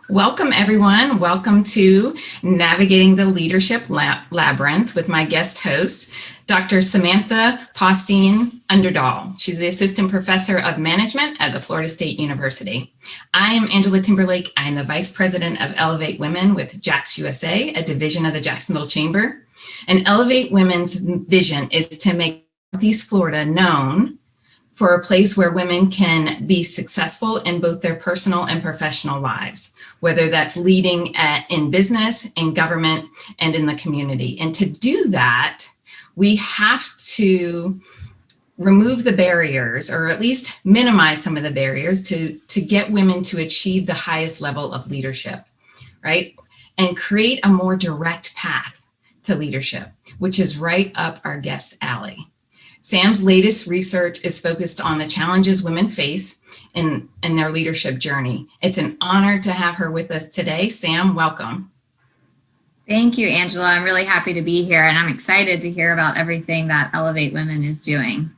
Welcome, everyone. Welcome to Navigating the Leadership Labyrinth with my guest host, Dr. Samantha Paustin-Underdahl. She's the Assistant Professor of Management at the Florida State University. I am Angela Timberlake. I am the Vice President of Elevate Women with JAX USA, a division of the Jacksonville Chamber. And Elevate Women's vision is to make Northeast Florida known for a place where women can be successful in both their personal and professional lives, whether that's leading in business, in government, and in the community. And to do that, we have to remove the barriers, or at least minimize some of the barriers to get women to achieve the highest level of leadership, right? And create a more direct path to leadership, which is right up our guest's alley. Sam's latest research is focused on the challenges women face in their leadership journey. It's an honor to have her with us today. Sam, welcome. Thank you, Angela. I'm really happy to be here, and I'm excited to hear about everything that Elevate Women is doing.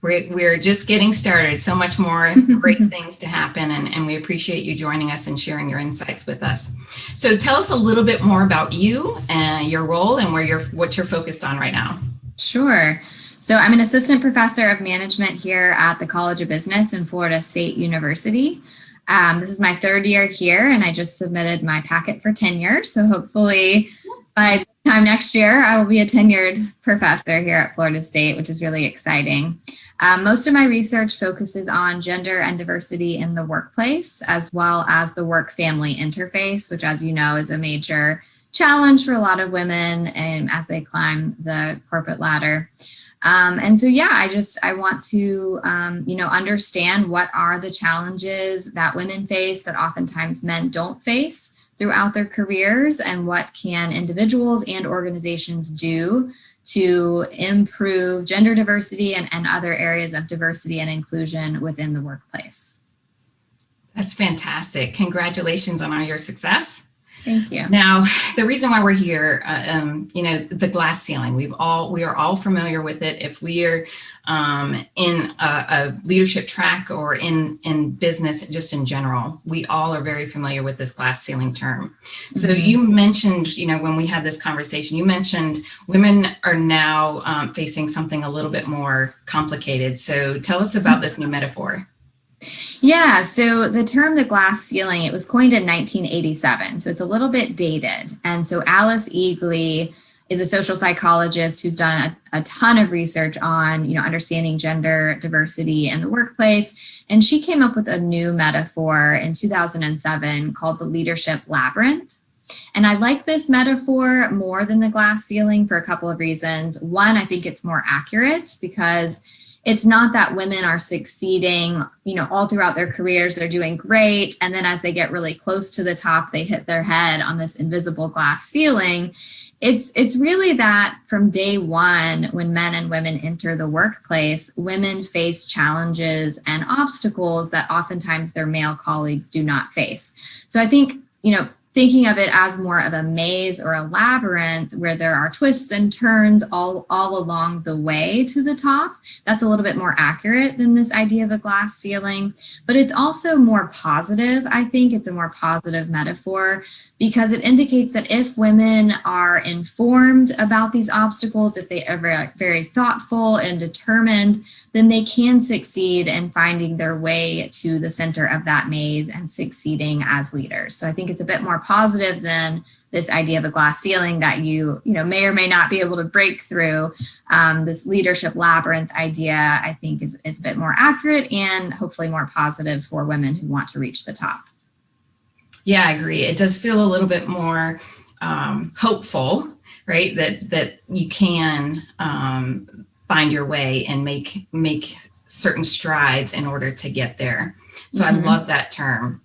We're just getting started. So much more great things to happen, and we appreciate you joining us and sharing your insights with us. So tell us a little bit more about you and your role and what you're focused on right now. Sure. So I'm an assistant professor of management here at the College of Business in Florida State University. This is my third year here, and I just submitted my packet for tenure. So hopefully by this time next year, I will be a tenured professor here at Florida State, which is really exciting. Most of my research focuses on gender and diversity in the workplace, as well as the work-family interface, which, as you know, is a major challenge for a lot of women as they climb the corporate ladder. And so, yeah, I want to, understand what are the challenges that women face that oftentimes men don't face throughout their careers, and what can individuals and organizations do to improve gender diversity and other areas of diversity and inclusion within the workplace. That's fantastic. Congratulations on all your success. Thank you. Now, the reason why we're here, the glass ceiling, we are all familiar with it. If we are in a leadership track or in business, just in general, we all are very familiar with this glass ceiling term. So you mentioned, when we had this conversation, you mentioned women are now facing something a little bit more complicated. So tell us about this new metaphor. Yeah, so the term the glass ceiling, it was coined in 1987, so it's a little bit dated. And so Alice Eagley is a social psychologist who's done a ton of research on, understanding gender diversity in the workplace. And she came up with a new metaphor in 2007 called the Leadership Labyrinth. And I like this metaphor more than the glass ceiling for a couple of reasons. One, I think it's more accurate because it's not that women are succeeding, all throughout their careers, they're doing great. And then as they get really close to the top, they hit their head on this invisible glass ceiling. It's really that from day one, when men and women enter the workplace, women face challenges and obstacles that oftentimes their male colleagues do not face. So I think, thinking of it as more of a maze or a labyrinth where there are twists and turns all along the way to the top, that's a little bit more accurate than this idea of a glass ceiling. But it's also more positive. I think it's a more positive metaphor because it indicates that if women are informed about these obstacles, if they are very thoughtful and determined, then they can succeed in finding their way to the center of that maze and succeeding as leaders. So I think it's a bit more positive than this idea of a glass ceiling that you may or may not be able to break through. This leadership labyrinth idea, I think, is a bit more accurate and hopefully more positive for women who want to reach the top. Yeah, I agree. It does feel a little bit more hopeful, right? That you can find your way and make certain strides in order to get there. So I love that term.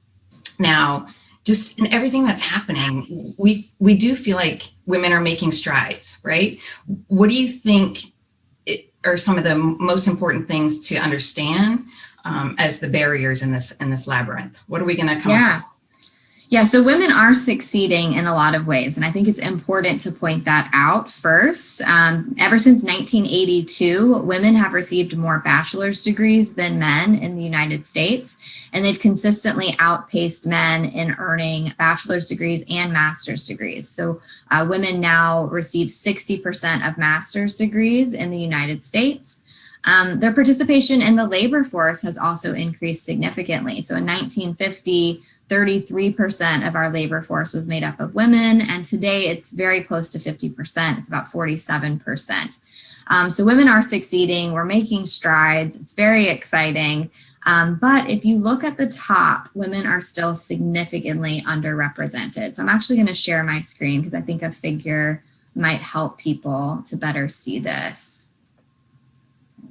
Now, just in everything that's happening, we do feel like women are making strides, right? What do you think are some of the most important things to understand as the barriers in this labyrinth? What are we going to come up with? Yeah, so women are succeeding in a lot of ways, and I think it's important to point that out first. Ever since 1982, women have received more bachelor's degrees than men in the United States, and they've consistently outpaced men in earning bachelor's degrees and master's degrees. So women now receive 60% of master's degrees in the United States. Their participation in the labor force has also increased significantly. So in 1950, 33% of our labor force was made up of women, and today it's very close to 50%. It's about 47%. So women are succeeding. We're making strides. It's very exciting. But if you look at the top, women are still significantly underrepresented. So I'm actually going to share my screen because I think a figure might help people to better see this.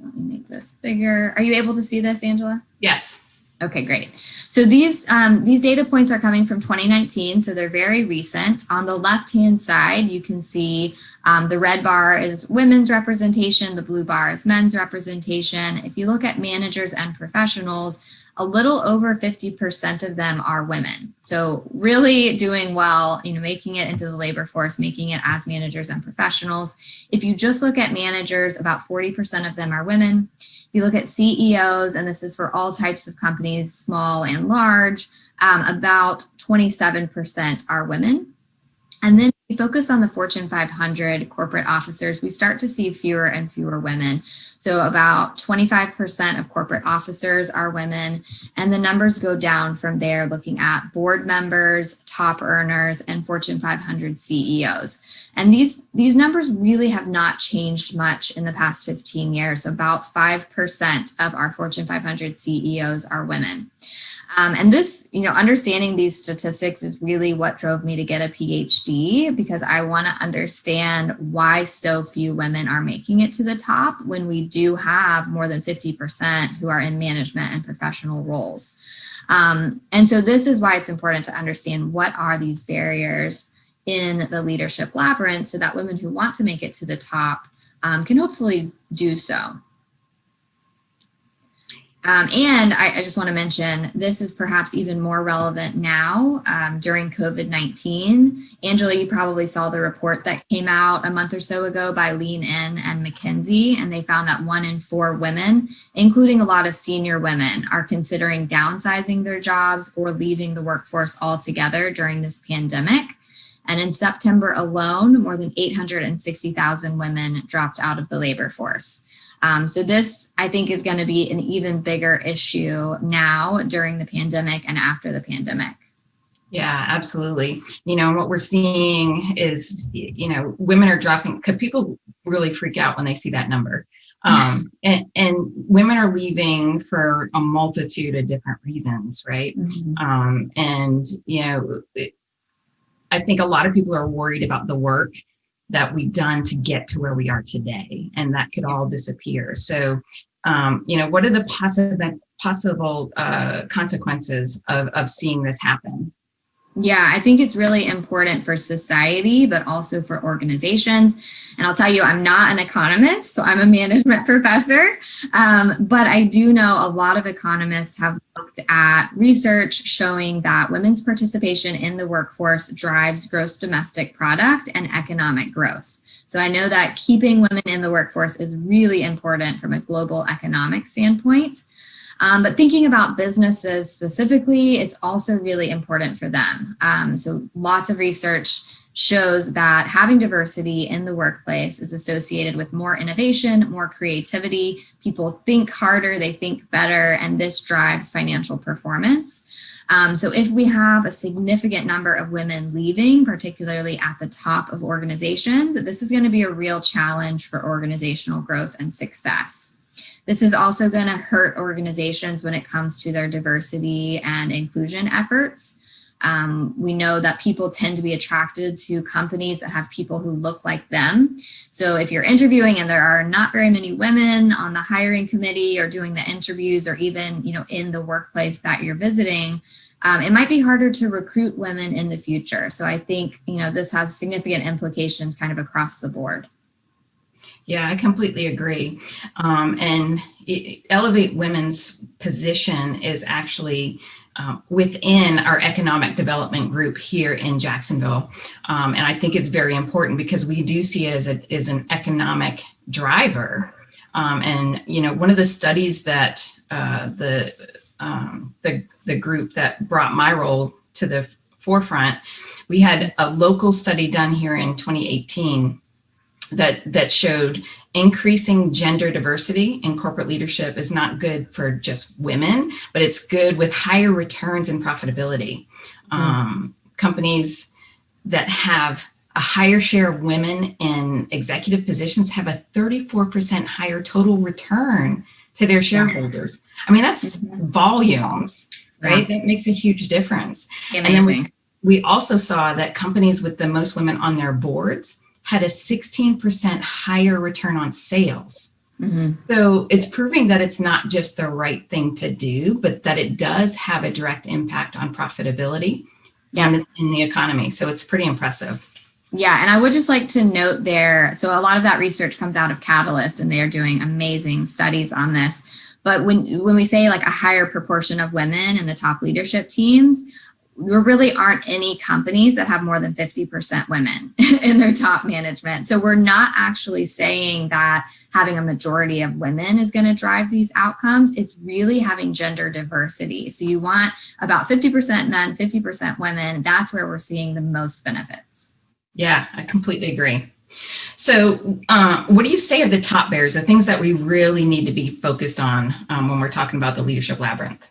Let me make this bigger. Are you able to see this, Angela? Yes. Okay, great. So these data points are coming from 2019, so they're very recent. On the left-hand side, you can see the red bar is women's representation, the blue bar is men's representation. If you look at managers and professionals, a little over 50% of them are women. So really doing well, making it into the labor force, making it as managers and professionals. If you just look at managers, about 40% of them are women. If you look at CEOs, and this is for all types of companies, small and large, about 27% are women. And then if we focus on the Fortune 500 corporate officers, we start to see fewer and fewer women. So about 25% of corporate officers are women, and the numbers go down from there, looking at board members, top earners, and Fortune 500 CEOs. And these numbers really have not changed much in the past 15 years. About 5% of our Fortune 500 CEOs are women. And this, understanding these statistics is really what drove me to get a PhD, because I want to understand why so few women are making it to the top when we do have more than 50% who are in management and professional roles. And so this is why it's important to understand what are these barriers in the leadership labyrinth so that women who want to make it to the top can hopefully do so. And I just want to mention, this is perhaps even more relevant now during COVID-19. Angela, you probably saw the report that came out a month or so ago by Lean In and McKinsey, and they found that 1 in 4 women, including a lot of senior women, are considering downsizing their jobs or leaving the workforce altogether during this pandemic. And in September alone, more than 860,000 women dropped out of the labor force. So this, I think, is going to be an even bigger issue now during the pandemic and after the pandemic. Yeah, absolutely. What we're seeing is, women are dropping, because people really freak out when they see that number. And women are leaving for a multitude of different reasons, right? Mm-hmm. I think a lot of people are worried about the work that we've done to get to where we are today, and that could all disappear. So, what are the possible consequences of seeing this happen? Yeah, I think it's really important for society, but also for organizations. And I'll tell you, I'm not an economist, so I'm a management professor. But I do know a lot of economists have looked at research showing that women's participation in the workforce drives gross domestic product and economic growth. So I know that keeping women in the workforce is really important from a global economic standpoint. But thinking about businesses specifically, it's also really important for them. So lots of research shows that having diversity in the workplace is associated with more innovation, more creativity. People think harder, they think better, and this drives financial performance. So if we have a significant number of women leaving, particularly at the top of organizations, this is going to be a real challenge for organizational growth and success. This is also going to hurt organizations when it comes to their diversity and inclusion efforts. We know that people tend to be attracted to companies that have people who look like them. So if you're interviewing and there are not very many women on the hiring committee or doing the interviews, or even in the workplace that you're visiting, it might be harder to recruit women in the future. So I think this has significant implications kind of across the board. Yeah, I completely agree. And elevate women's position is actually within our economic development group here in Jacksonville. And I think it's very important because we do see it as an economic driver. And, you know, one of the studies that the group that brought my role to the forefront, we had a local study done here in 2018 that showed increasing gender diversity in corporate leadership is not good for just women, but it's good with higher returns and profitability. Companies that have a higher share of women in executive positions have a 34% higher total return to their shareholders. I mean, that's volumes, right? That makes a huge difference. Amazing. And then we also saw that companies with the most women on their boards had a 16% higher return on sales. So it's proving that it's not just the right thing to do, but that it does have a direct impact on profitability and in the economy. So it's pretty impressive. Yeah, and I would just like to note there, so a lot of that research comes out of Catalyst, and they are doing amazing studies on this. But when we say like a higher proportion of women in the top leadership teams, there really aren't any companies that have more than 50% women in their top management. So we're not actually saying that having a majority of women is going to drive these outcomes. It's really having gender diversity. So you want about 50% men, 50% women. That's where we're seeing the most benefits. Yeah, I completely agree. So what do you say are the top barriers, the things that we really need to be focused on when we're talking about the Leadership Labyrinth?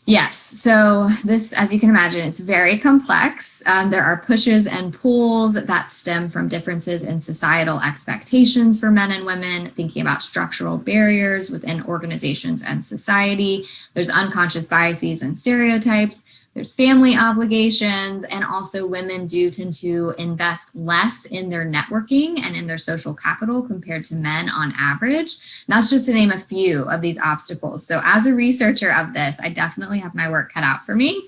Yes, so this, as you can imagine, it's very complex. There are pushes and pulls that stem from differences in societal expectations for men and women, thinking about structural barriers within organizations and society. There's unconscious biases and stereotypes. There's family obligations, and also women do tend to invest less in their networking and in their social capital compared to men on average. And that's just to name a few of these obstacles. So as a researcher of this, I definitely have my work cut out for me.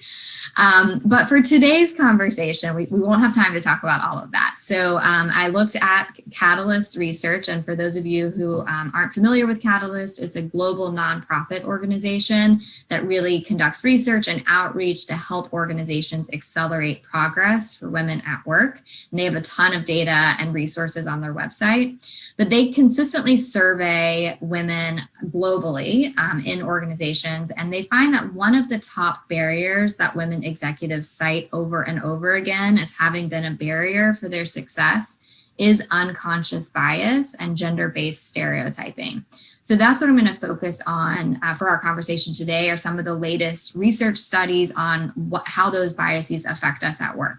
But for today's conversation, we won't have time to talk about all of that. So I looked at Catalyst research, and for those of you who aren't familiar with Catalyst, it's a global nonprofit organization that really conducts research and outreach to help organizations accelerate progress for women at work. And they have a ton of data and resources on their website, but they consistently survey women globally in organizations, and they find that one of the top barriers that women executives cite over and over again as having been a barrier for their success is unconscious bias and gender-based stereotyping. So that's what I'm going to focus on for our conversation today, are some of the latest research studies on how those biases affect us at work.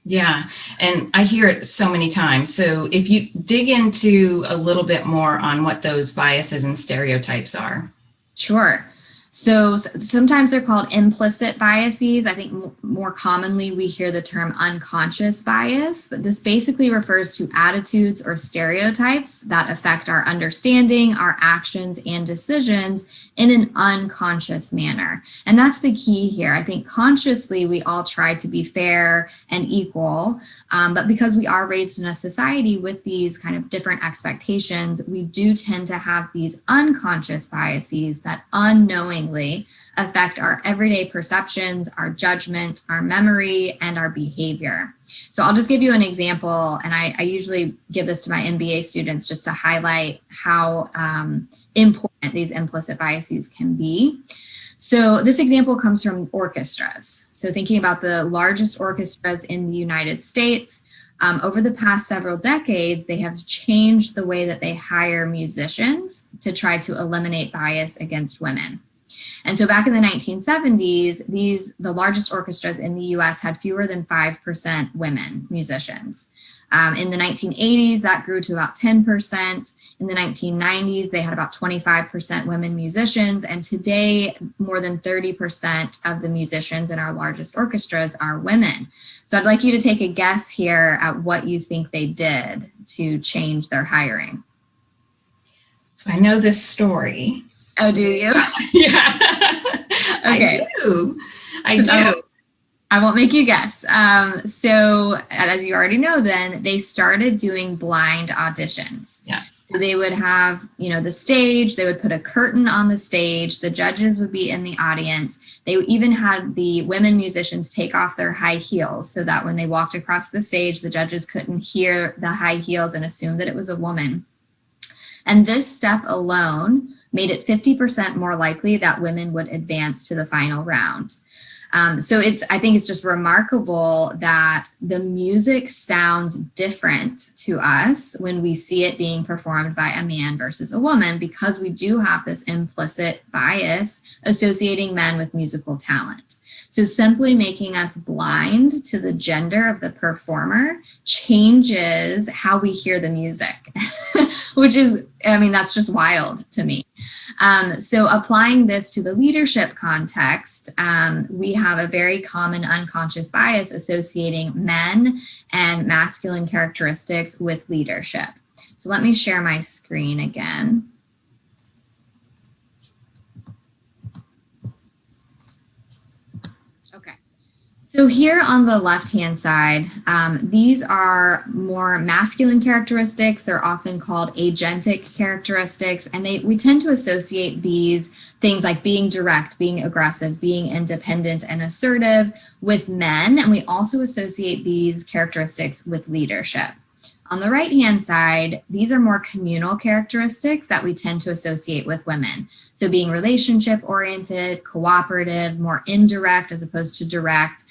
Yeah, and I hear it so many times. So if you dig into a little bit more on what those biases and stereotypes are. Sure. So sometimes they're called implicit biases. I think more commonly we hear the term unconscious bias, but this basically refers to attitudes or stereotypes that affect our understanding, our actions, and decisions in an unconscious manner. And that's the key here. I think consciously we all try to be fair and equal, but because we are raised in a society with these kind of different expectations, we do tend to have these unconscious biases that unknowingly affect our everyday perceptions, our judgment, our memory, and our behavior. So I'll just give you an example, and I usually give this to my MBA students just to highlight how important these implicit biases can be. So this example comes from orchestras. So thinking about the largest orchestras in the United States, over the past several decades, they have changed the way that they hire musicians to try to eliminate bias against women. And so back in the 1970s, the largest orchestras in the US had fewer than 5% women musicians. In the 1980s, that grew to about 10%. In the 1990s, they had about 25% women musicians. And today, more than 30% of the musicians in our largest orchestras are women. So I'd like you to take a guess here at what you think they did to change their hiring. So I know this story. Oh, do you? Yeah. Okay. I do. I won't make you guess. So as you already know, then they started doing blind auditions. Yeah. So they would have, the stage, they would put a curtain on the stage, the judges would be in the audience. They even had the women musicians take off their high heels so that when they walked across the stage, the judges couldn't hear the high heels and assume that it was a woman. And this step alone made it 50% more likely that women would advance to the final round. So I think it's just remarkable that the music sounds different to us when we see it being performed by a man versus a woman, because we do have this implicit bias associating men with musical talent. So simply making us blind to the gender of the performer changes how we hear the music, which is, that's just wild to me. So applying this to the leadership context, we have a very common unconscious bias associating men and masculine characteristics with leadership. So let me share my screen again. Okay. So here on the left-hand side, these are more masculine characteristics. They're often called agentic characteristics, and we tend to associate these things like being direct, being aggressive, being independent and assertive with men, and we also associate these characteristics with leadership. On the right-hand side, these are more communal characteristics that we tend to associate with women. So being relationship-oriented, cooperative, more indirect as opposed to direct,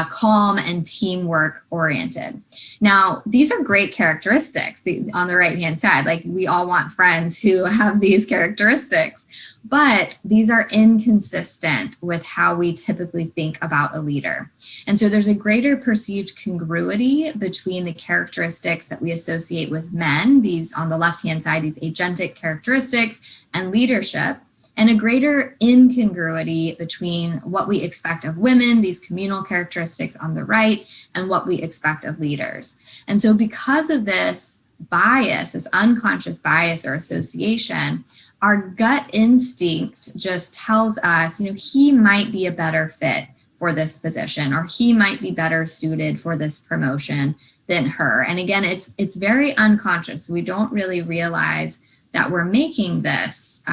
calm and teamwork oriented. Now, these are great characteristics on the right-hand side. Like, we all want friends who have these characteristics, but these are inconsistent with how we typically think about a leader. And so there's a greater perceived congruity between the characteristics that we associate with men, these on the left-hand side, these agentic characteristics, and leadership, and a greater incongruity between what we expect of women, these communal characteristics on the right, and what we expect of leaders. And so because of this bias, this unconscious bias or association, our gut instinct just tells us, he might be a better fit for this position, or he might be better suited for this promotion than her. And again, it's very unconscious. We don't really realize that we're making this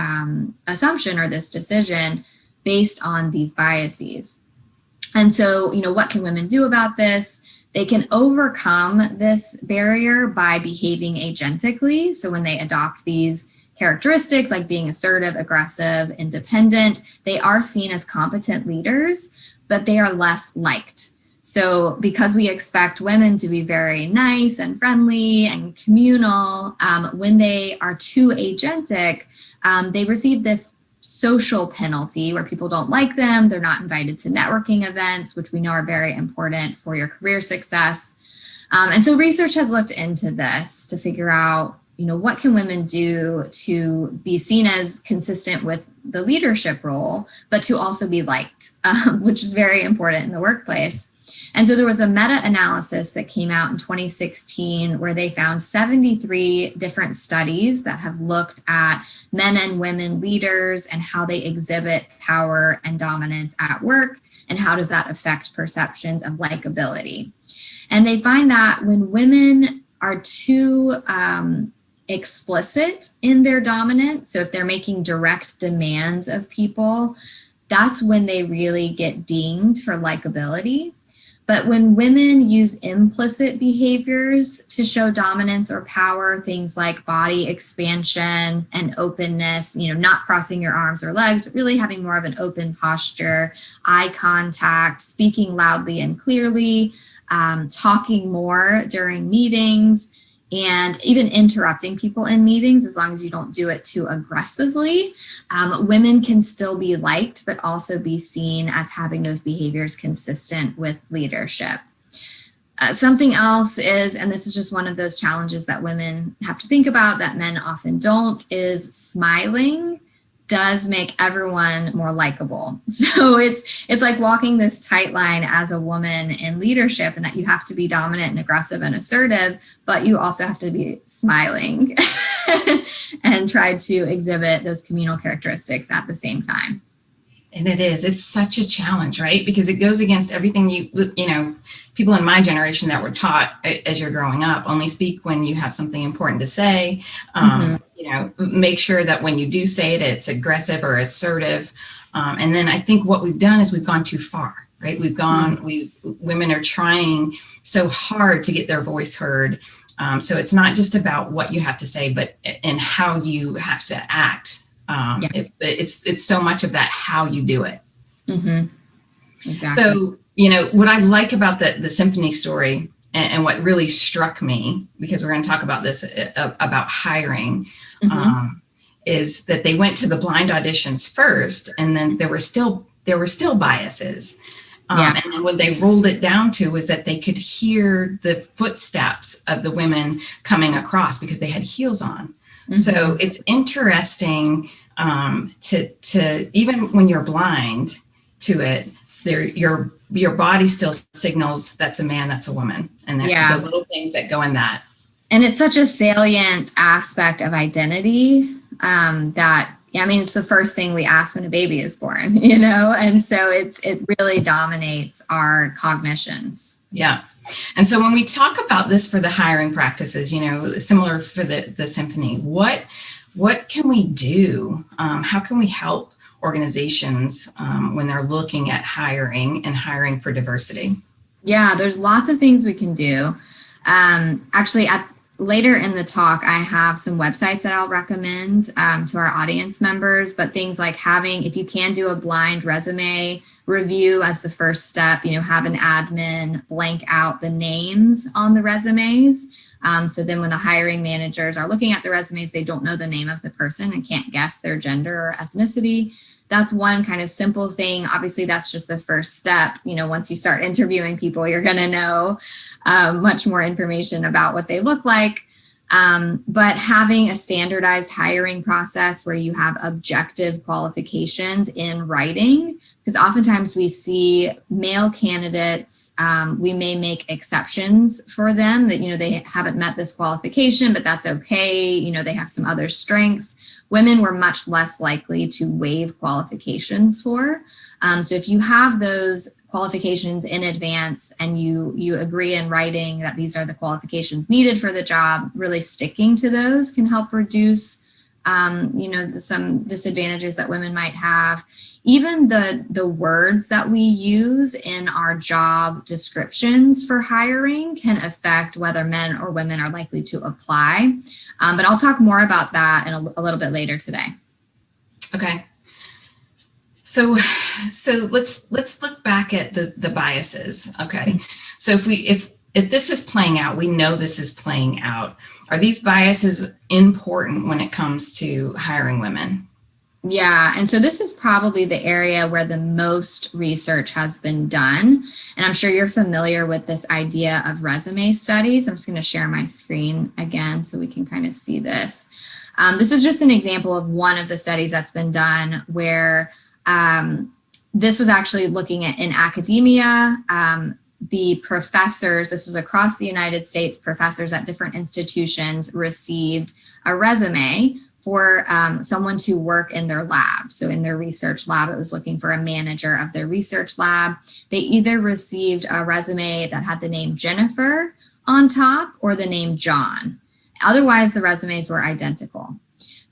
assumption or this decision based on these biases. And so, what can women do about this? They can overcome this barrier by behaving agentically. So when they adopt these characteristics like being assertive, aggressive, independent, they are seen as competent leaders, but they are less liked. So because we expect women to be very nice and friendly and communal, when they are too agentic, they receive this social penalty where people don't like them. They're not invited to networking events, which we know are very important for your career success. And so research has looked into this to figure out, what can women do to be seen as consistent with the leadership role, but to also be liked, which is very important in the workplace. And so there was a meta-analysis that came out in 2016 where they found 73 different studies that have looked at men and women leaders and how they exhibit power and dominance at work, and how does that affect perceptions of likability. And they find that when women are too explicit in their dominance, so if they're making direct demands of people, that's when they really get dinged for likability. But when women use implicit behaviors to show dominance or power, things like body expansion and openness, not crossing your arms or legs, but really having more of an open posture, eye contact, speaking loudly and clearly, talking more during meetings, and even interrupting people in meetings, as long as you don't do it too aggressively, women can still be liked, but also be seen as having those behaviors consistent with leadership. Something else is, and this is just one of those challenges that women have to think about that men often don't, is smiling does make everyone more likable. So it's like walking this tight line as a woman in leadership, and that you have to be dominant and aggressive and assertive, but you also have to be smiling and try to exhibit those communal characteristics at the same time. And it is. It's such a challenge, right? Because it goes against everything people in my generation that were taught as you're growing up. Only speak when you have something important to say. Make sure that when you do say it, it's aggressive or assertive. And then I think what we've done is we've gone too far, right? Women are trying so hard to get their voice heard. So it's not just about what you have to say, but and how you have to act. It's so much of that how you do it. Exactly. So what I like about the symphony story and what really struck me, because we're going to talk about this about hiring, is that they went to the blind auditions first, and then there were still biases. And then what they rolled it down to was that they could hear the footsteps of the women coming across because they had heels on. So it's interesting to even when you're blind to it, your body still signals that's a man, that's a woman, and the little things that go in that. And it's such a salient aspect of identity it's the first thing we ask when a baby is born, and so it really dominates our cognitions. Yeah. And so when we talk about this for the hiring practices, similar for the symphony, what can we do? How can we help organizations when they're looking at hiring and hiring for diversity? Yeah, there's lots of things we can do. Actually, later in the talk, I have some websites that I'll recommend to our audience members, but things like if you can do a blind resume review as the first step, have an admin blank out the names on the resumes. So then when the hiring managers are looking at the resumes, they don't know the name of the person and can't guess their gender or ethnicity. That's one kind of simple thing. Obviously, that's just the first step. Once you start interviewing people, you're going to know much more information about what they look like. But having a standardized hiring process where you have objective qualifications in writing, because oftentimes we see male candidates, we may make exceptions for them that, they haven't met this qualification, but that's okay. They have some other strengths. Women were much less likely to waive qualifications for. So if you have those qualifications in advance and you agree in writing that these are the qualifications needed for the job, really sticking to those can help reduce, some disadvantages that women might have. Even the words that we use in our job descriptions for hiring can affect whether men or women are likely to apply. But I'll talk more about that in a little bit later today. Okay. So let's look back at the biases. Okay. So if this is playing out, we know this is playing out. Are these biases important when it comes to hiring women? Yeah, and so this is probably the area where the most research has been done. And I'm sure you're familiar with this idea of resume studies. I'm just going to share my screen again so we can kind of see this. This is just an example of one of the studies that's been done where this was actually looking at in academia, the professors, this was across the United States, professors at different institutions received a resume for someone to work in their lab. So in their research lab, it was looking for a manager of their research lab. They either received a resume that had the name Jennifer on top or the name John. Otherwise, the resumes were identical.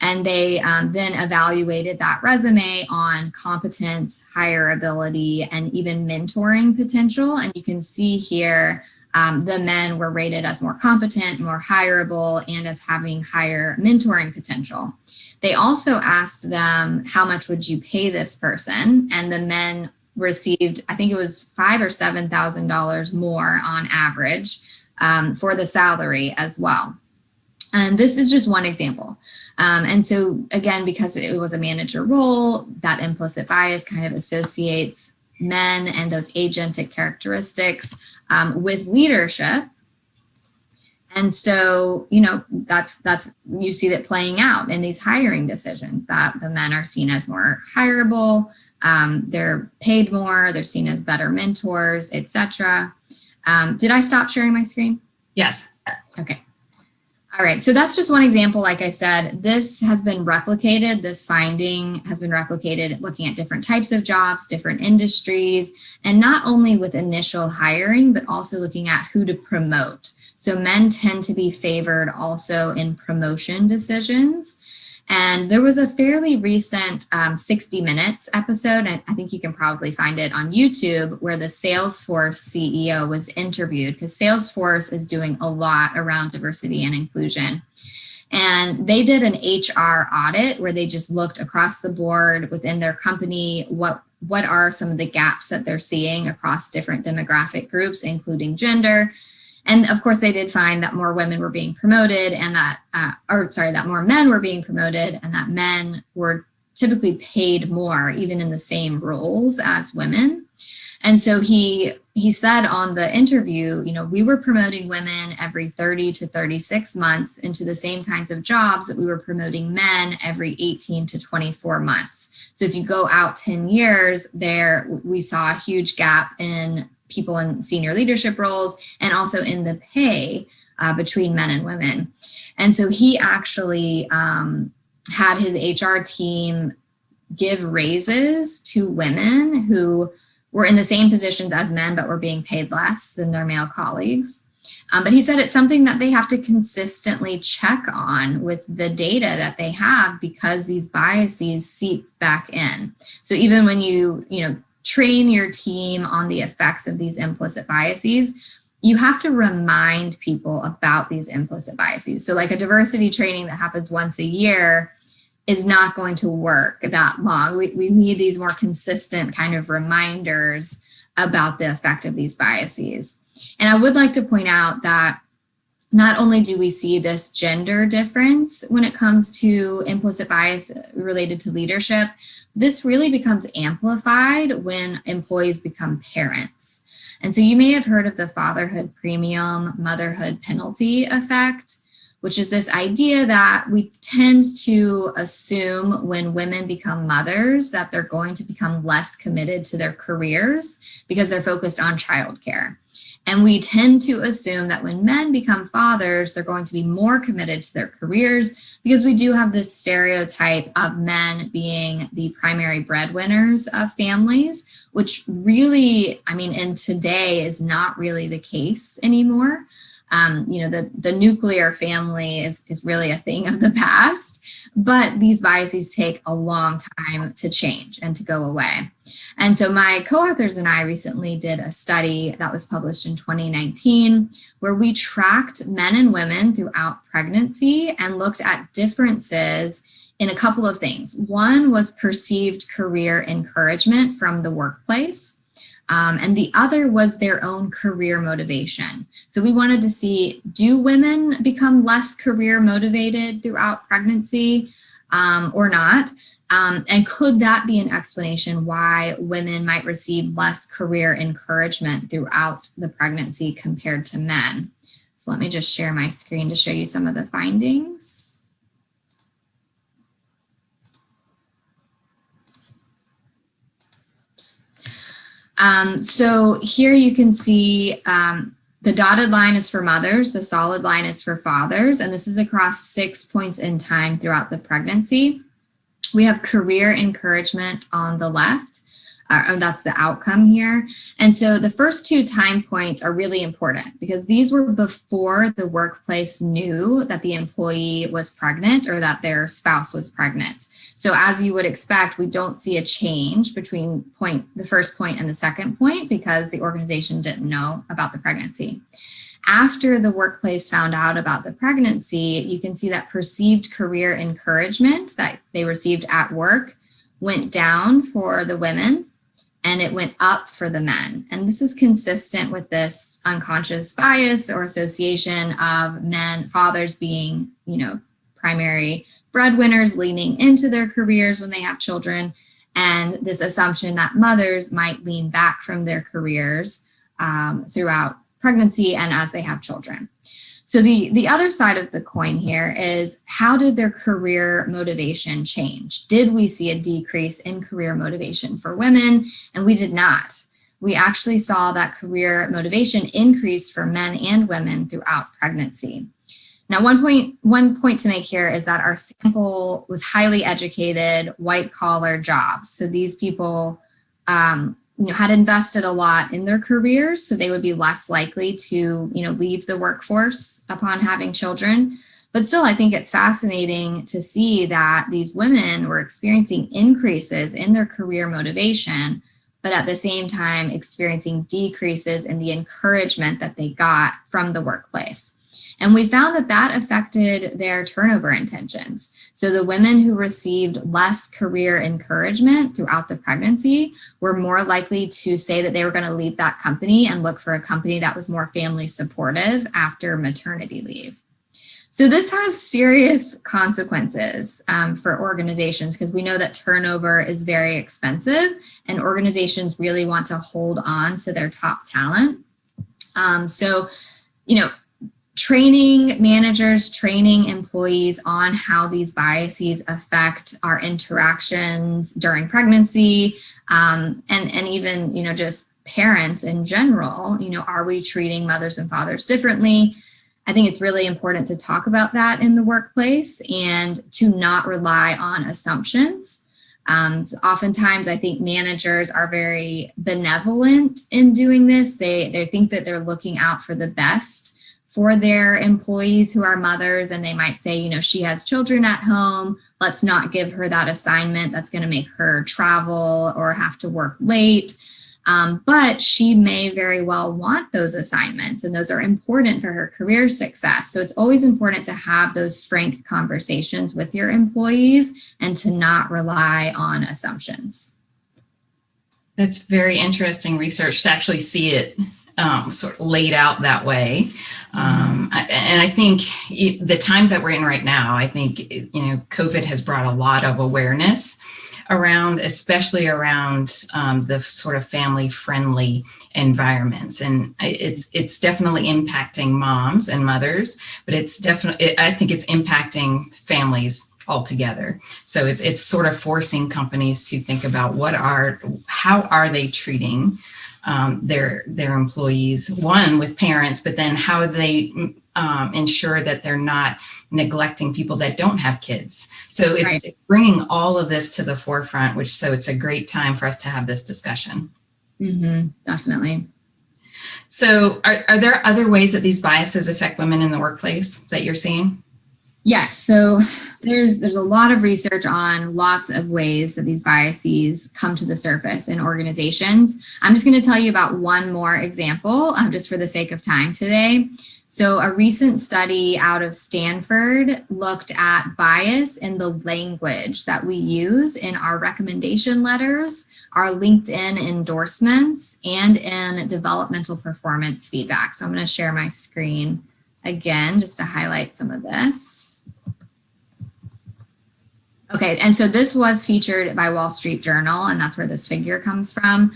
And they then evaluated that resume on competence, hireability, and even mentoring potential. And you can see here, the men were rated as more competent, more hireable, and as having higher mentoring potential. They also asked them, how much would you pay this person? And the men received, I think it was $5,000 or $7,000 more on average for the salary as well. And this is just one example. And so again, because it was a manager role, that implicit bias kind of associates men and those agentic characteristics with leadership. And so, that's you see that playing out in these hiring decisions, that the men are seen as more hireable, they're paid more, they're seen as better mentors, etc. Did I stop sharing my screen? Yes. Okay. All right, so that's just one example. Like I said, this has been replicated. This finding has been replicated looking at different types of jobs, different industries, and not only with initial hiring, but also looking at who to promote. So men tend to be favored also in promotion decisions. And there was a fairly recent 60 Minutes episode, and I think you can probably find it on YouTube, where the Salesforce CEO was interviewed, because Salesforce is doing a lot around diversity and inclusion. And they did an HR audit where they just looked across the board within their company, what are some of the gaps that they're seeing across different demographic groups, including gender. And of course, they did find that more women were being promoted and that more men were being promoted, and that men were typically paid more, even in the same roles as women. And so he said on the interview, we were promoting women every 30 to 36 months into the same kinds of jobs that we were promoting men every 18 to 24 months. So if you go out 10 years there, we saw a huge gap in people in senior leadership roles and also in the pay between men and women. And so he actually had his HR team give raises to women who were in the same positions as men, but were being paid less than their male colleagues. But he said it's something that they have to consistently check on with the data that they have, because these biases seep back in. So even when you train your team on the effects of these implicit biases, you have to remind people about these implicit biases. So like a diversity training that happens once a year is not going to work that long. We need these more consistent kind of reminders about the effect of these biases. And I would like to point out that not only do we see this gender difference when it comes to implicit bias related to leadership, this really becomes amplified when employees become parents. And so you may have heard of the fatherhood premium, motherhood penalty effect, which is this idea that we tend to assume when women become mothers that they're going to become less committed to their careers because they're focused on childcare. And we tend to assume that when men become fathers, they're going to be more committed to their careers, because we do have this stereotype of men being the primary breadwinners of families, which really, in today is not really the case anymore. The nuclear family is really a thing of the past, but these biases take a long time to change and to go away. And so my co-authors and I recently did a study that was published in 2019, where we tracked men and women throughout pregnancy and looked at differences in a couple of things. One was perceived career encouragement from the workplace. And the other was their own career motivation. So we wanted to see, do women become less career motivated throughout pregnancy or not? And could that be an explanation why women might receive less career encouragement throughout the pregnancy compared to men? So let me just share my screen to show you some of the findings. So here you can see the dotted line is for mothers, the solid line is for fathers, and this is across 6 points in time throughout the pregnancy. We have career encouragement on the left, that's the outcome here. And so the first 2 time points are really important, because these were before the workplace knew that the employee was pregnant or that their spouse was pregnant. So as you would expect, we don't see a change between the first point and the second point, because the organization didn't know about the pregnancy. After the workplace found out about the pregnancy, you can see that perceived career encouragement that they received at work went down for the women, and it went up for the men. And this is consistent with this unconscious bias or association of fathers being, primary breadwinners, leaning into their careers when they have children, and this assumption that mothers might lean back from their careers throughout pregnancy and as they have children. So the other side of the coin here is, how did their career motivation change? Did we see a decrease in career motivation for women? And we did not. We actually saw that career motivation increase for men and women throughout pregnancy. Now, one point to make here is that our sample was highly educated, white-collar jobs. So these people had invested a lot in their careers, so they would be less likely to leave the workforce upon having children. But still, I think it's fascinating to see that these women were experiencing increases in their career motivation, but at the same time experiencing decreases in the encouragement that they got from the workplace. And we found that that affected their turnover intentions. So the women who received less career encouragement throughout the pregnancy were more likely to say that they were going to leave that company and look for a company that was more family supportive after maternity leave. So this has serious consequences for organizations, because we know that turnover is very expensive and organizations really want to hold on to their top talent. Training managers, training employees on how these biases affect our interactions during pregnancy, and even, just parents in general, are we treating mothers and fathers differently? I think it's really important to talk about that in the workplace and to not rely on assumptions. So oftentimes, I think managers are very benevolent in doing this. They think that they're looking out for the best for their employees who are mothers, and they might say, she has children at home, let's not give her that assignment that's going to make her travel or have to work late. But she may very well want those assignments, and those are important for her career success. So it's always important to have those frank conversations with your employees and to not rely on assumptions. That's very interesting research to actually see it sort of laid out that way. And I think the times that we're in right now, I think, COVID has brought a lot of awareness around, especially around the sort of family-friendly environments. And it's definitely impacting moms and mothers, but I think it's impacting families altogether. So it's sort of forcing companies to think about how are they treating their employees, one with parents, but then how do they ensure that they're not neglecting people that don't have kids. So it's right. Bringing all of this to the forefront, so it's a great time for us to have this discussion. Mm-hmm, definitely. So are there other ways that these biases affect women in the workplace that you're seeing? Yes, so there's a lot of research on lots of ways that these biases come to the surface in organizations. I'm just going to tell you about one more example, just for the sake of time today. So a recent study out of Stanford looked at bias in the language that we use in our recommendation letters, our LinkedIn endorsements, and in developmental performance feedback. So I'm going to share my screen again just to highlight some of this. Okay, and so this was featured by Wall Street Journal, and that's where this figure comes from.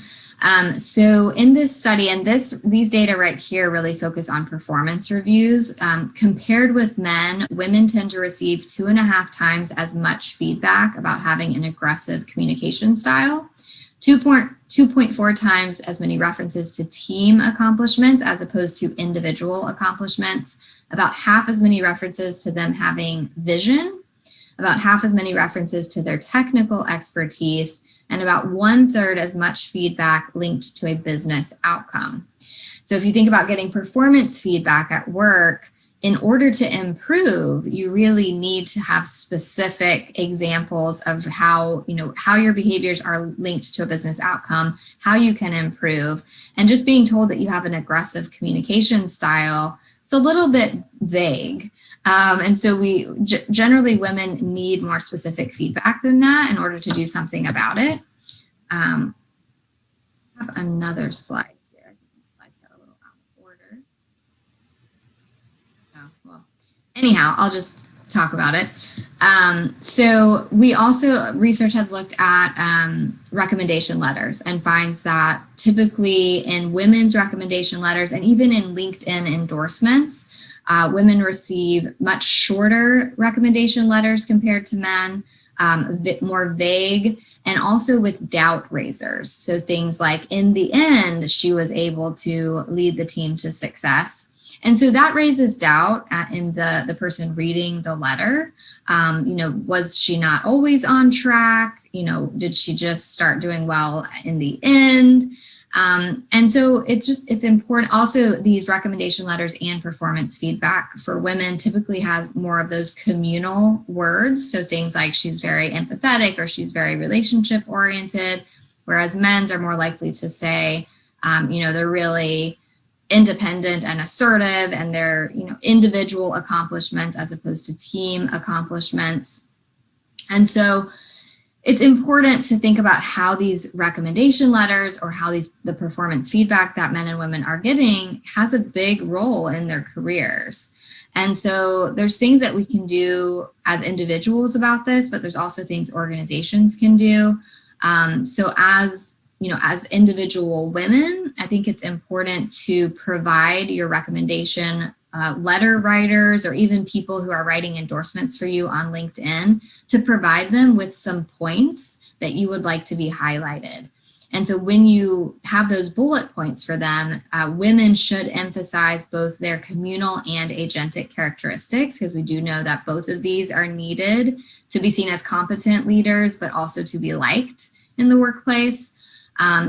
So in this study, and these data right here really focus on performance reviews. Compared with men, women tend to receive 2.5 times as much feedback about having an aggressive communication style, 2.4 times as many references to team accomplishments as opposed to individual accomplishments, about half as many references to them having vision, about half as many references to their technical expertise, and about 1/3 as much feedback linked to a business outcome. So if you think about getting performance feedback at work, in order to improve, you really need to have specific examples of how your behaviors are linked to a business outcome, how you can improve. And just being told that you have an aggressive communication style, it's a little bit vague. And so generally women need more specific feedback than that in order to do something about it. I have another slide here. I think the slides got a little out of order. Oh, well, anyhow, I'll just talk about it. So research has looked at recommendation letters and finds that typically in women's recommendation letters and even in LinkedIn endorsements, women receive much shorter recommendation letters compared to men, a bit more vague, and also with doubt raisers. So things like, in the end, she was able to lead the team to success. And so that raises doubt in the person reading the letter. Was she not always on track? Did she just start doing well in the end? And so it's important. Also, these recommendation letters and performance feedback for women typically has more of those communal words. So things like she's very empathetic or she's very relationship oriented, whereas men's are more likely to say, they're really independent and assertive and they're, individual accomplishments as opposed to team accomplishments. And so it's important to think about how these recommendation letters or how the performance feedback that men and women are getting has a big role in their careers. And so there's things that we can do as individuals about this, but there's also things organizations can do. So as individual women, I think it's important to provide your recommendation letter writers or even people who are writing endorsements for you on LinkedIn to provide them with some points that you would like to be highlighted. And so when you have those bullet points for them, women should emphasize both their communal and agentic characteristics, because we do know that both of these are needed to be seen as competent leaders, but also to be liked in the workplace.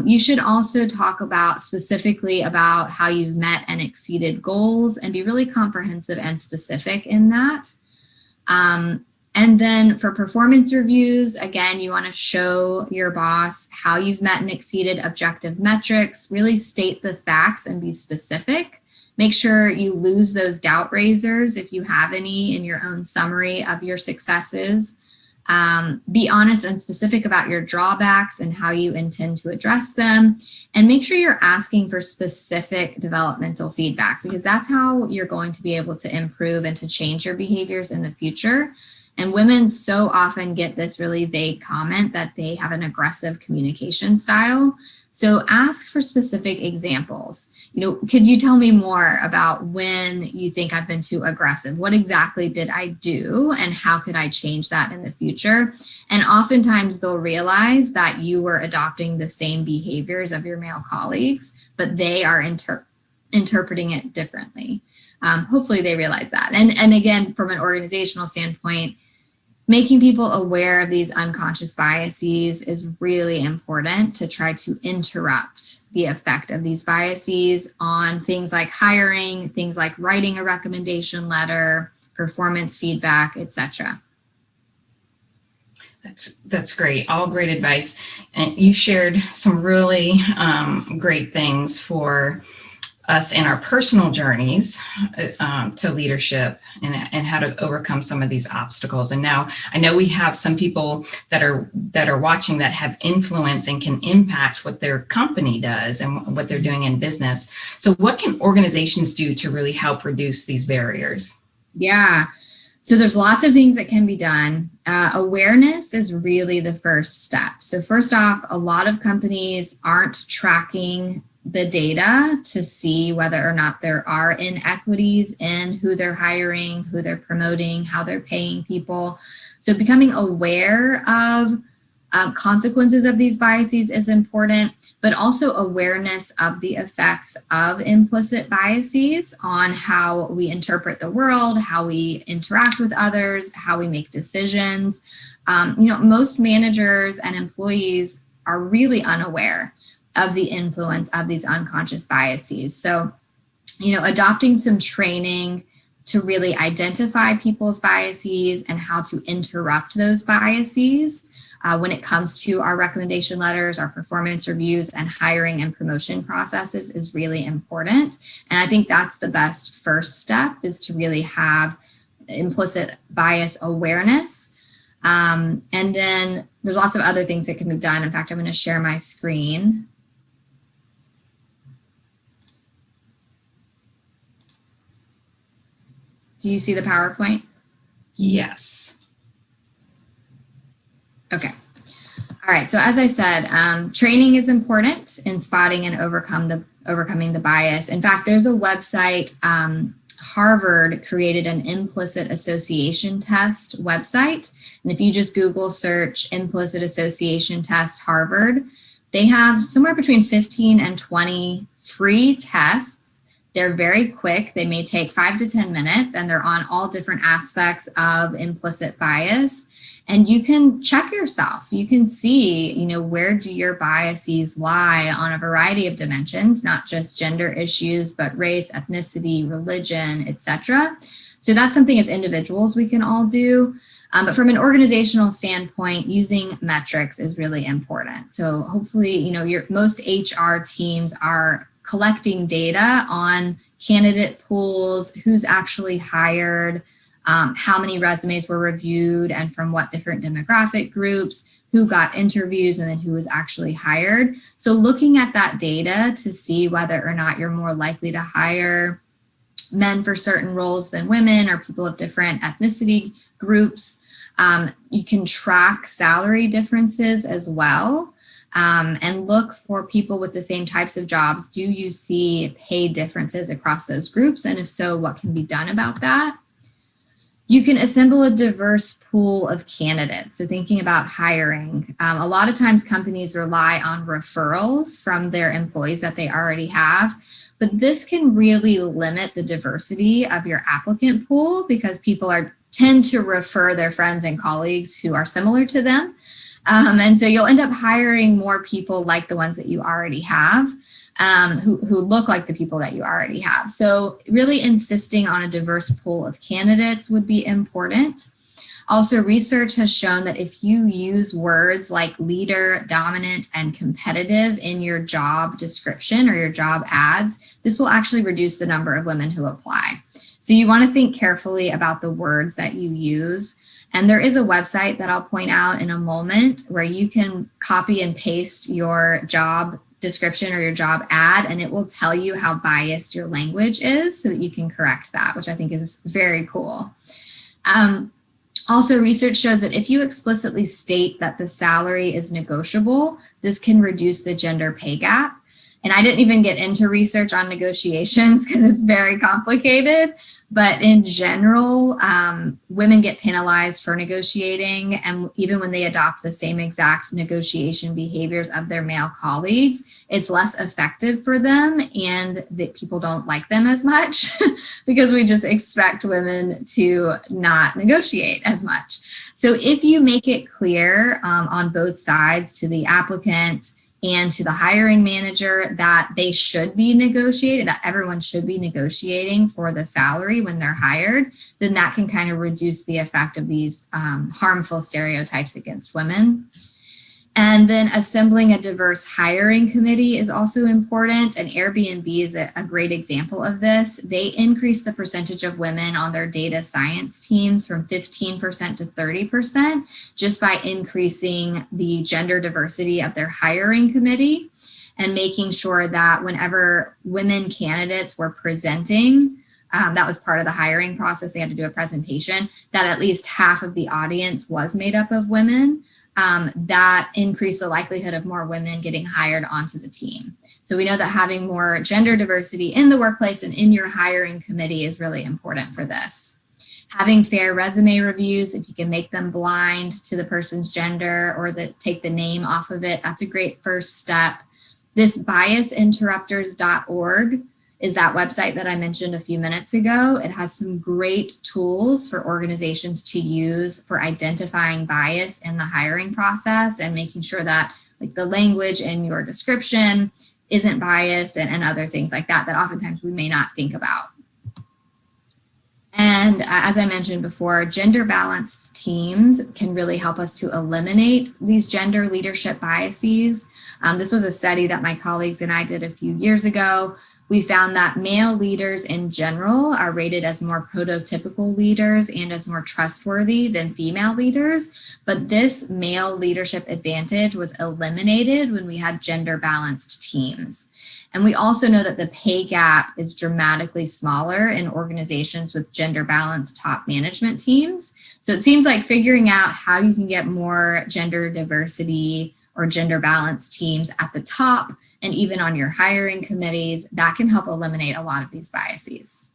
You should also talk specifically about how you've met and exceeded goals and be really comprehensive and specific in that. And then for performance reviews, again, you want to show your boss how you've met and exceeded objective metrics, really state the facts and be specific. Make sure you lose those doubt raisers if you have any in your own summary of your successes. Be honest and specific about your drawbacks and how you intend to address them, and make sure you're asking for specific developmental feedback, because that's how you're going to be able to improve and to change your behaviors in the future. And women so often get this really vague comment that they have an aggressive communication style. So ask for specific examples. Could you tell me more about when you think I've been too aggressive? What exactly did I do and how could I change that in the future? And oftentimes they'll realize that you were adopting the same behaviors of your male colleagues, but they are interpreting it differently. Hopefully they realize that. And again, from an organizational standpoint, making people aware of these unconscious biases is really important to try to interrupt the effect of these biases on things like hiring, things like writing a recommendation letter, performance feedback, etc. That's great. All great advice. And you shared some really great things for us in our personal journeys to leadership and how to overcome some of these obstacles. And now I know we have some people that are watching that have influence and can impact what their company does and what they're doing in business. So what can organizations do to really help reduce these barriers? Yeah. So there's lots of things that can be done. Awareness is really the first step. So first off, a lot of companies aren't tracking the data to see whether or not there are inequities in who they're hiring, who they're promoting, how they're paying people. So becoming aware of consequences of these biases is important, but also awareness of the effects of implicit biases on how we interpret the world, how we interact with others, how we make decisions. Most managers and employees are really unaware of the influence of these unconscious biases. So, adopting some training to really identify people's biases and how to interrupt those biases when it comes to our recommendation letters, our performance reviews, and hiring and promotion processes is really important. And I think that's the best first step, is to really have implicit bias awareness. And then there's lots of other things that can be done. In fact, I'm going to share my screen. Do you see the PowerPoint? Yes. Okay. All right. So as I said, training is important in spotting and overcoming the bias. In fact, there's a website, Harvard created an implicit association test website. And if you just Google search implicit association test Harvard, they have somewhere between 15 and 20 free tests They're very quick. They may take 5 to 10 minutes, and they're on all different aspects of implicit bias. And you can check yourself. You can see, where do your biases lie on a variety of dimensions, not just gender issues, but race, ethnicity, religion, etc. So that's something as individuals we can all do. But from an organizational standpoint, using metrics is really important. So hopefully, most HR teams are collecting data on candidate pools, who's actually hired, how many resumes were reviewed and from what different demographic groups, who got interviews, and then who was actually hired. So looking at that data to see whether or not you're more likely to hire men for certain roles than women or people of different ethnicity groups. You can track salary differences as well, and look for people with the same types of jobs. Do you see pay differences across those groups? And if so, what can be done about that? You can assemble a diverse pool of candidates. So thinking about hiring, a lot of times companies rely on referrals from their employees that they already have. But this can really limit the diversity of your applicant pool because people tend to refer their friends and colleagues who are similar to them. And so you'll end up hiring more people like the ones that you already have, who look like the people that you already have. So really insisting on a diverse pool of candidates would be important. Also, research has shown that if you use words like leader, dominant, and competitive in your job description or your job ads, this will actually reduce the number of women who apply. So you want to think carefully about the words that you use. And there is a website that I'll point out in a moment where you can copy and paste your job description or your job ad, and it will tell you how biased your language is so that you can correct that, which I think is very cool. Also, research shows that if you explicitly state that the salary is negotiable, this can reduce the gender pay gap. And I didn't even get into research on negotiations because it's very complicated. But in general, women get penalized for negotiating, and even when they adopt the same exact negotiation behaviors of their male colleagues, it's less effective for them, and that people don't like them as much because we just expect women to not negotiate as much. So if you make it clear on both sides, to the applicant and to the hiring manager, that they should be negotiating, that everyone should be negotiating for the salary when they're hired, then that can kind of reduce the effect of these harmful stereotypes against women. And then assembling a diverse hiring committee is also important, and Airbnb is a great example of this. They increase the percentage of women on their data science teams from 15% to 30% just by increasing the gender diversity of their hiring committee and making sure that whenever women candidates were presenting, that was part of the hiring process, they had to do a presentation, that at least half of the audience was made up of women. That increased the likelihood of more women getting hired onto the team. So we know that having more gender diversity in the workplace and in your hiring committee is really important for this. Having fair resume reviews, if you can make them blind to the person's gender or take the name off of it, that's a great first step. This biasinterrupters.org is that website that I mentioned a few minutes ago. It has some great tools for organizations to use for identifying bias in the hiring process and making sure that the language in your description isn't biased and other things like that oftentimes we may not think about. And as I mentioned before, gender balanced teams can really help us to eliminate these gender leadership biases. This was a study that my colleagues and I did a few years ago. We found that male leaders in general are rated as more prototypical leaders and as more trustworthy than female leaders. But this male leadership advantage was eliminated when we had gender balanced teams. And we also know that the pay gap is dramatically smaller in organizations with gender balanced top management teams. So it seems like figuring out how you can get more gender diversity or gender balanced teams at the top and even on your hiring committees, that can help eliminate a lot of these biases.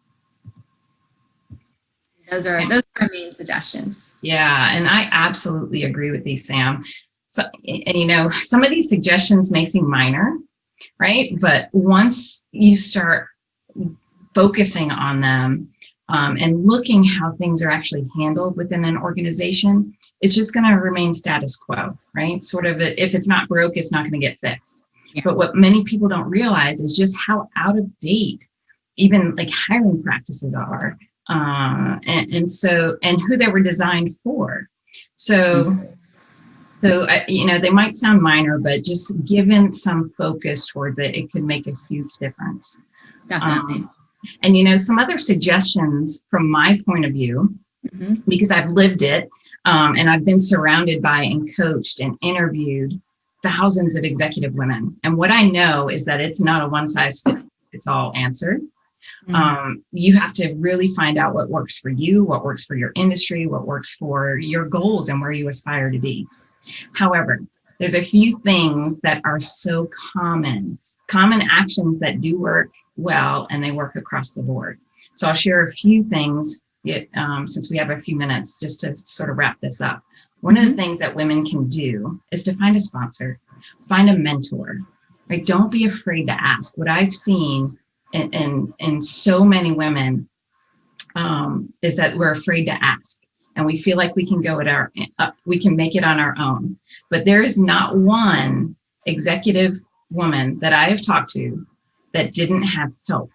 Those are my main suggestions. Yeah, and I absolutely agree with these, Sam. So, and some of these suggestions may seem minor, right? But once you start focusing on them and looking how things are actually handled within an organization, it's just going to remain status quo, right? Sort of, if it's not broke, it's not going to get fixed. Yeah. But what many people don't realize is just how out of date even like hiring practices are, and who they were designed for. So, they might sound minor, but just given some focus towards it, it could make a huge difference. Definitely. And some other suggestions from my point of view, because I've lived it, and I've been surrounded by and coached and interviewed thousands of executive women. And what I know is that it's not a one size fits all answer. You have to really find out what works for you, what works for your industry, what works for your goals and where you aspire to be. However, there's a few things that are so common actions that do work well, and they work across the board. So I'll share a few things since we have a few minutes just to sort of wrap this up. One of the things that women can do is to find a sponsor, find a mentor, right? Don't be afraid to ask. What I've seen in so many women is that we're afraid to ask, and we feel like we can go we can make it on our own. But there is not one executive woman that I have talked to that didn't have help.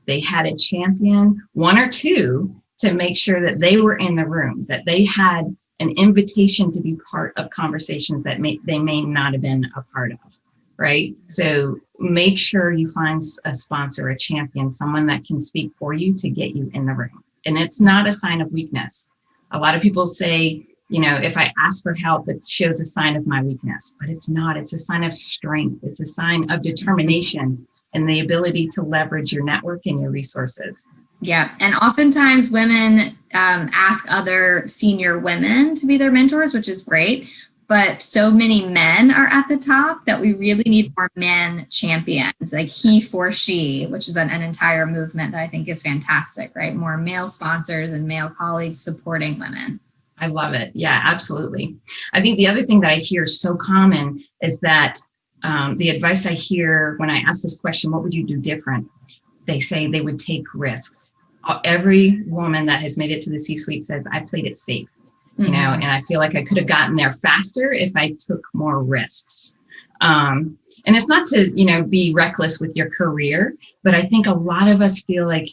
They had a champion, one or two, to make sure that they were in the room, that they had an invitation to be part of conversations that they may not have been a part of, right? So make sure you find a sponsor, a champion, someone that can speak for you to get you in the room. And it's not a sign of weakness. A lot of people say, if I ask for help, it shows a sign of my weakness, but it's not. It's a sign of strength. It's a sign of determination and the ability to leverage your network and your resources. Yeah. And oftentimes women ask other senior women to be their mentors, which is great. But so many men are at the top that we really need more men champions, like he for she, which is an entire movement that I think is fantastic, right? More male sponsors and male colleagues supporting women. I love it. Yeah, absolutely. I think the other thing that I hear so common is that the advice I hear when I ask this question, what would you do different? They say they would take risks. Every woman that has made it to the C-suite says, I played it safe, and I feel like I could have gotten there faster if I took more risks. And it's not to, be reckless with your career, but I think a lot of us feel like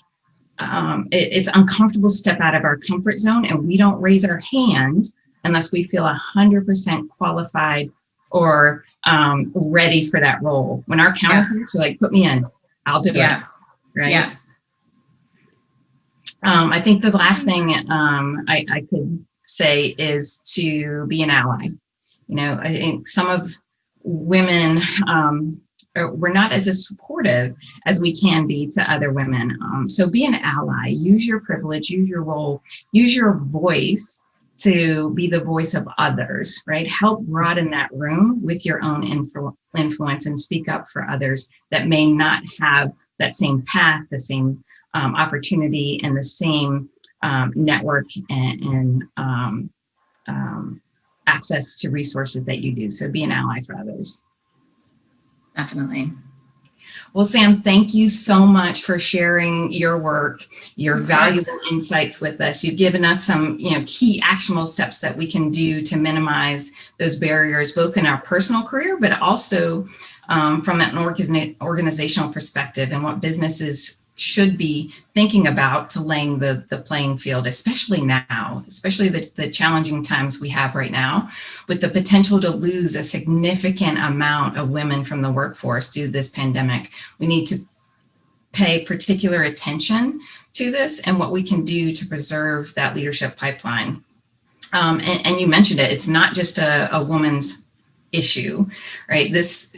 it's uncomfortable to step out of our comfort zone, and we don't raise our hand unless we feel 100% qualified or ready for that role. When our counterparts are like, put me in, I'll do it. Right. Yeah. I think the last thing I could say is to be an ally. I think some of women, we're not as supportive as we can be to other women. So be an ally, use your privilege, use your role, use your voice to be the voice of others, right? Help broaden that room with your own influence and speak up for others that may not have that same path, the same opportunity, and the same network and access to resources that you do. So be an ally for others. Definitely. Well, Sam, thank you so much for sharing your work, your valuable insights with us. You've given us some, key actionable steps that we can do to minimize those barriers, both in our personal career, but also from an organizational perspective, and what businesses should be thinking about to laying the playing field, especially now, especially the challenging times we have right now, with the potential to lose a significant amount of women from the workforce due to this pandemic. We need to pay particular attention to this and what we can do to preserve that leadership pipeline. And you mentioned it, it's not just a woman's issue, right? This,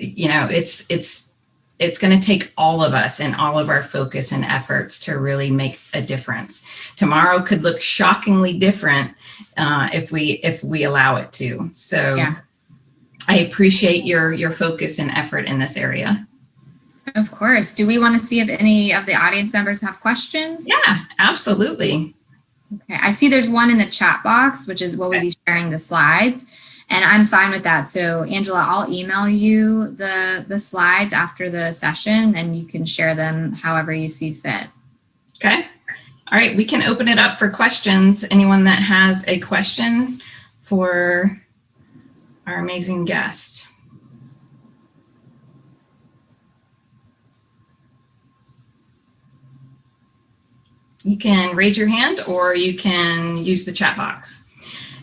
it's going to take all of us and all of our focus and efforts to really make a difference. Tomorrow could look shockingly different if we allow it to. So I appreciate your focus and effort in this area. Of course. Do we want to see if any of the audience members have questions? Yeah, absolutely. Okay. I see there's one in the chat box, which is what we'll be sharing the slides. And I'm fine with that. So Angela, I'll email you the slides after the session, and you can share them however you see fit. Okay. All right, we can open it up for questions. Anyone that has a question for our amazing guest? You can raise your hand or you can use the chat box.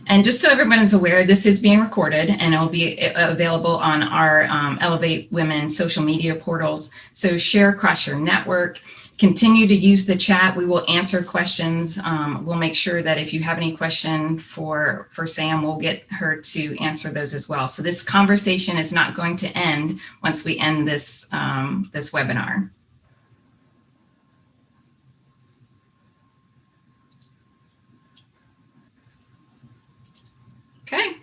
And just so everyone is aware, this is being recorded and it will be available on our Elevate Women social media portals. So share across your network. Continue to use the chat. We will answer questions. We'll make sure that if you have any question for Sam, we'll get her to answer those as well. So this conversation is not going to end once we end this, this webinar. Okay.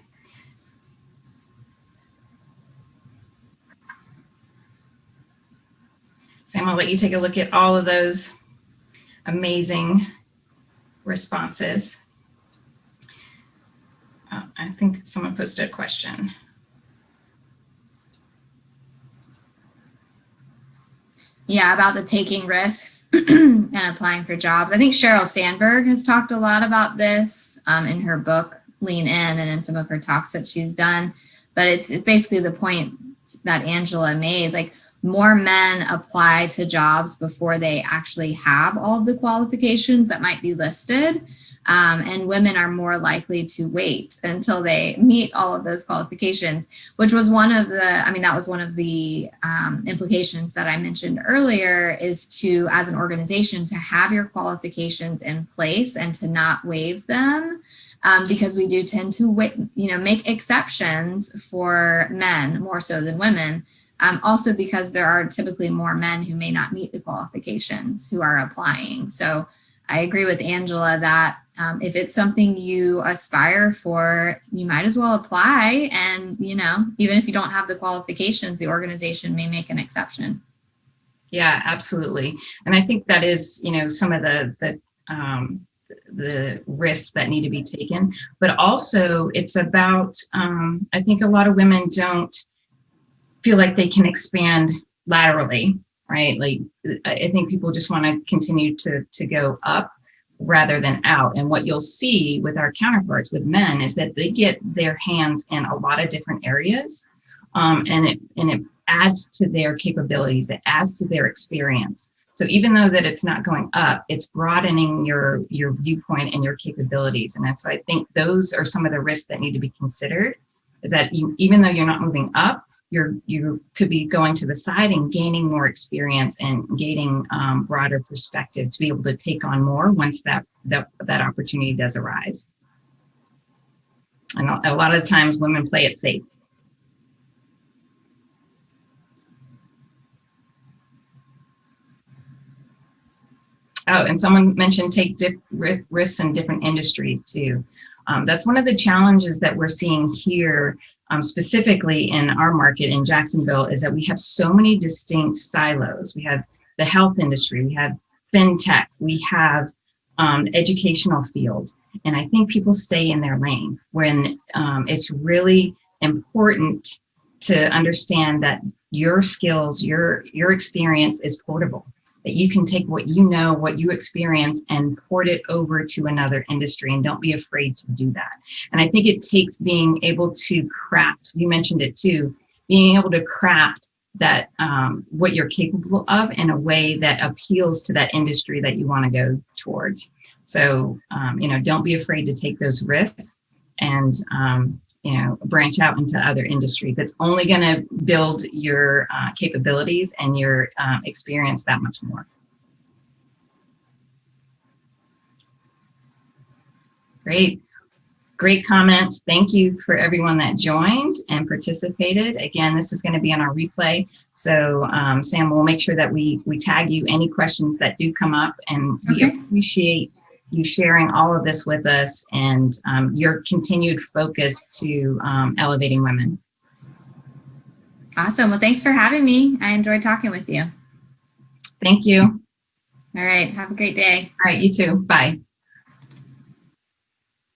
Sam, I'll let you take a look at all of those amazing responses. Oh, I think someone posted a question. Yeah, about the taking risks and applying for jobs. I think Sheryl Sandberg has talked a lot about this in her book, Lean In, and in some of her talks that she's done. But it's basically the point that Angela made, like more men apply to jobs before they actually have all of the qualifications that might be listed. And women are more likely to wait until they meet all of those qualifications, which was one of the, that was one of the implications that I mentioned earlier, is to, as an organization, to have your qualifications in place and to not waive them. Because we do tend to make exceptions for men more so than women. Also because there are typically more men who may not meet the qualifications who are applying. So I agree with Angela that if it's something you aspire for, you might as well apply. And, even if you don't have the qualifications, the organization may make an exception. Yeah, absolutely. And I think that is, some of the risks that need to be taken, but also it's about, I think a lot of women don't feel like they can expand laterally, right? Like, I think people just want to continue to go up rather than out. And what you'll see with our counterparts, with men, is that they get their hands in a lot of different areas, and it adds to their capabilities. It adds to their experience. So even though that it's not going up, it's broadening your viewpoint and your capabilities. And so I think those are some of the risks that need to be considered, is that even though you're not moving up, you could be going to the side and gaining more experience and gaining broader perspective to be able to take on more once that opportunity does arise. And a lot of times women play it safe. Oh, and someone mentioned take risks in different industries too. That's one of the challenges that we're seeing here, specifically in our market in Jacksonville, is that we have so many distinct silos. We have the health industry, we have fintech, we have educational field. And I think people stay in their lane when it's really important to understand that your skills, your experience is portable, that you can take what you know, what you experience, and port it over to another industry, and don't be afraid to do that. And I think it takes being able to craft, you mentioned it too, being able to craft that what you're capable of in a way that appeals to that industry that you want to go towards. So, don't be afraid to take those risks and, branch out into other industries. It's only going to build your capabilities and your experience that much more. Great comments. Thank you for everyone that joined and participated. Again, this is going to be on our replay. So Sam, we'll make sure that we tag you any questions that do come up, and we appreciate you sharing all of this with us and your continued focus to elevating women. Awesome. Well, thanks for having me. I enjoyed talking with you. Thank you. All right. Have a great day. All right. You too. Bye.